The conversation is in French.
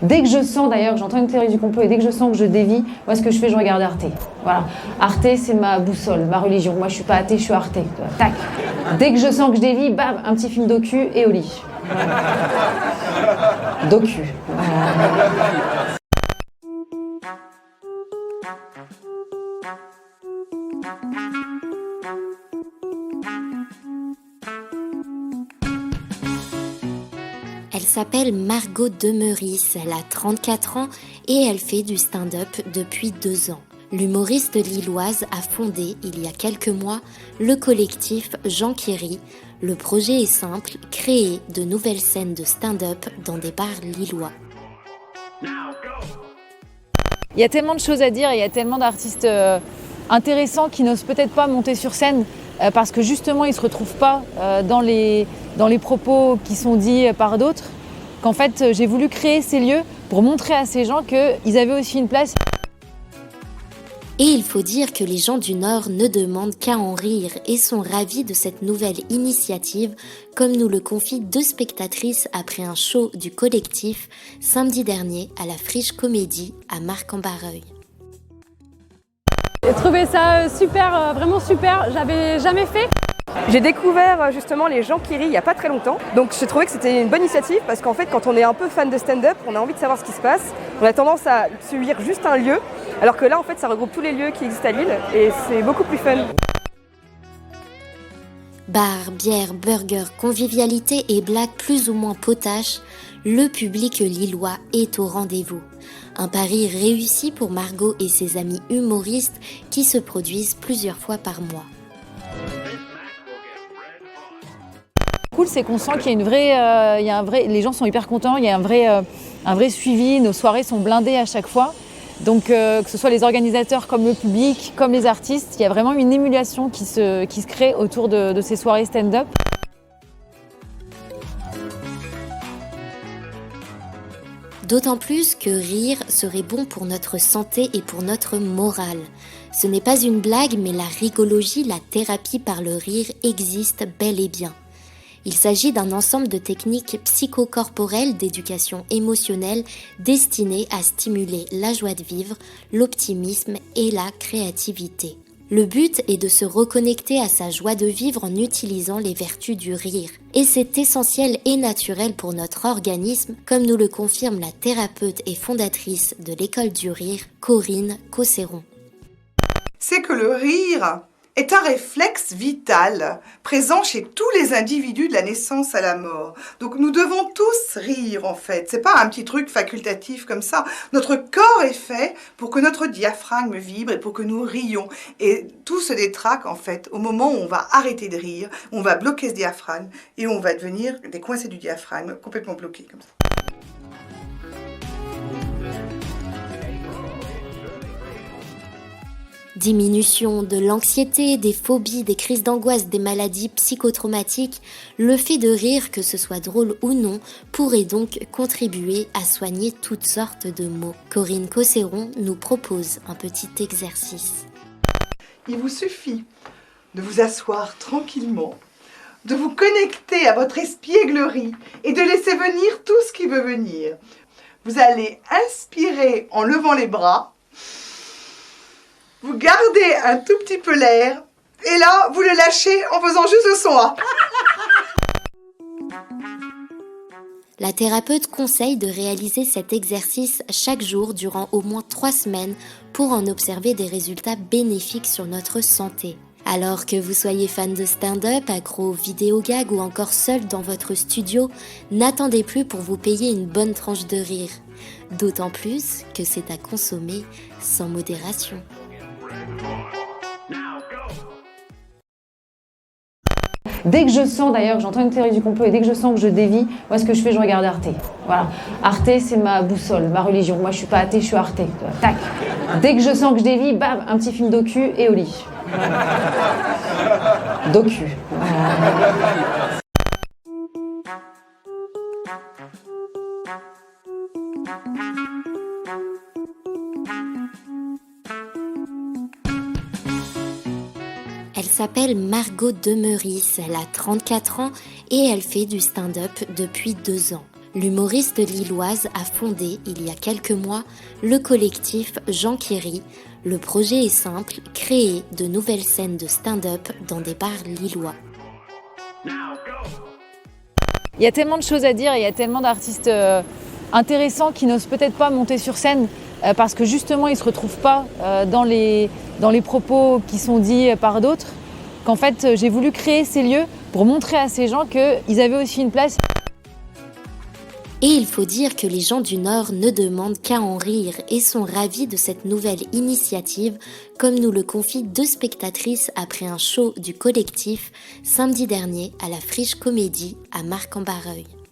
Dès que je sens, d'ailleurs, j'entends une théorie du complot et dès que je sens que je dévie, moi ce que je fais, je regarde Arte. Voilà. Arte, c'est ma boussole, ma religion. Moi je suis pas athée, je suis Arte. Tac. Dès que je sens que je dévie, bam, un petit film docu et au lit. Voilà. Docu. Elle s'appelle Margot Demeurisse, elle a 34 ans et elle fait du stand-up depuis 2 ans. L'humoriste lilloise a fondé, il y a quelques mois, le collectif Jean qui rit. Le projet est simple, créer de nouvelles scènes de stand-up dans des bars lillois. Il y a tellement de choses à dire, il y a tellement d'artistes intéressants qui n'osent peut-être pas monter sur scène parce que justement ils ne se retrouvent pas dans les propos qui sont dits par d'autres, qu'en fait j'ai voulu créer ces lieux pour montrer à ces gens qu'ils avaient aussi une place. Et il faut dire que les gens du Nord ne demandent qu'à en rire et sont ravis de cette nouvelle initiative, comme nous le confient 2 spectatrices après un show du collectif samedi dernier à la Friche Comédie à Marcq-en-Barœul. J'ai trouvé ça super, vraiment super, j'avais jamais fait. J'ai découvert justement les gens qui rient il n'y a pas très longtemps, donc j'ai trouvé que c'était une bonne initiative parce qu'en fait quand on est un peu fan de stand-up, on a envie de savoir ce qui se passe, on a tendance à suivre juste un lieu, alors que là en fait ça regroupe tous les lieux qui existent à Lille et c'est beaucoup plus fun. Bar, bière, burger, convivialité et blagues plus ou moins potaches, le public lillois est au rendez-vous. Un pari réussi pour Margot et ses amis humoristes qui se produisent plusieurs fois par mois. Cool, c'est qu'on sent qu'il y a une vraie, les gens sont hyper contents, il y a un vrai suivi, nos soirées sont blindées à chaque fois. Donc que ce soit les organisateurs comme le public, comme les artistes, il y a vraiment une émulation qui se crée autour de ces soirées stand-up. D'autant plus que rire serait bon pour notre santé et pour notre morale. Ce n'est pas une blague, mais la rigologie, la thérapie par le rire existe bel et bien. Il s'agit d'un ensemble de techniques psychocorporelles d'éducation émotionnelle destinées à stimuler la joie de vivre, l'optimisme et la créativité. Le but est de se reconnecter à sa joie de vivre en utilisant les vertus du rire. Et c'est essentiel et naturel pour notre organisme, comme nous le confirme la thérapeute et fondatrice de l'école du rire, Corinne Cosséron. C'est que le rire est un réflexe vital présent chez tous les individus de la naissance à la mort. Donc nous devons tous rire en fait. C'est pas un petit truc facultatif comme ça. Notre corps est fait pour que notre diaphragme vibre et pour que nous rions. Et tout se détraque en fait au moment où on va arrêter de rire, on va bloquer ce diaphragme et on va devenir des coincés du diaphragme complètement bloqués comme ça. Diminution de l'anxiété, des phobies, des crises d'angoisse, des maladies psychotraumatiques, le fait de rire, que ce soit drôle ou non, pourrait donc contribuer à soigner toutes sortes de maux. Corinne Cosséron nous propose un petit exercice. Il vous suffit de vous asseoir tranquillement, de vous connecter à votre espièglerie et de laisser venir tout ce qui veut venir. Vous allez inspirer en levant les bras. Vous gardez un tout petit peu l'air et là, vous le lâchez en faisant juste le son A. La thérapeute conseille de réaliser cet exercice chaque jour durant au moins 3 semaines pour en observer des résultats bénéfiques sur notre santé. Alors que vous soyez fan de stand-up, accro aux vidéogags ou encore seul dans votre studio, n'attendez plus pour vous payer une bonne tranche de rire. D'autant plus que c'est à consommer sans modération. Dès que je sens, d'ailleurs, j'entends une théorie du complot et dès que je sens que je dévie, moi ce que je fais, je regarde Arte. Voilà. Arte, c'est ma boussole, ma religion. Moi je suis pas athée, je suis Arte. Tac. Dès que je sens que je dévie, bam, un petit film docu et au lit. Voilà. Docu. Voilà. Elle s'appelle Margot Demeurisse, elle a 34 ans et elle fait du stand-up depuis 2 ans. L'humoriste lilloise a fondé, il y a quelques mois, le collectif Jean qui rit. Le projet est simple, créer de nouvelles scènes de stand-up dans des bars lillois. Il y a tellement de choses à dire, il y a tellement d'artistes intéressants qui n'osent peut-être pas monter sur scène parce que justement ils ne se retrouvent pas dans les propos qui sont dits par d'autres, qu'en fait j'ai voulu créer ces lieux pour montrer à ces gens qu'ils avaient aussi une place. Et il faut dire que les gens du Nord ne demandent qu'à en rire et sont ravis de cette nouvelle initiative, comme nous le confient 2 spectatrices après un show du collectif samedi dernier à la Friche Comédie à Marc-en-Barreuil.